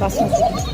Basmati.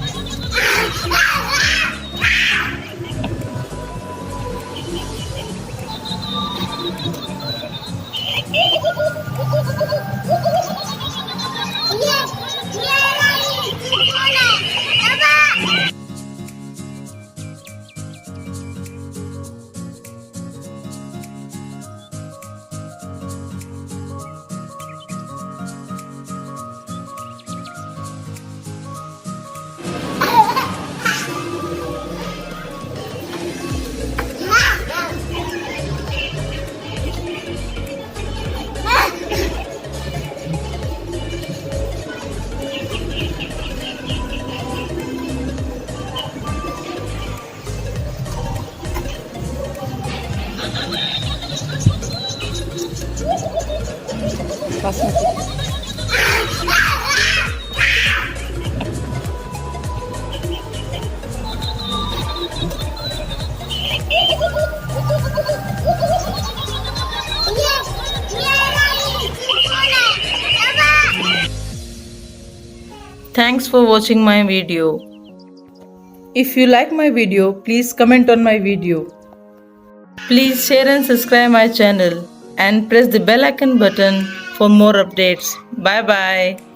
Basmati. Thanks for watching my video. If you like my video, please comment on my video. Please share and subscribe my channel and press the bell icon button for more updates. Bye bye.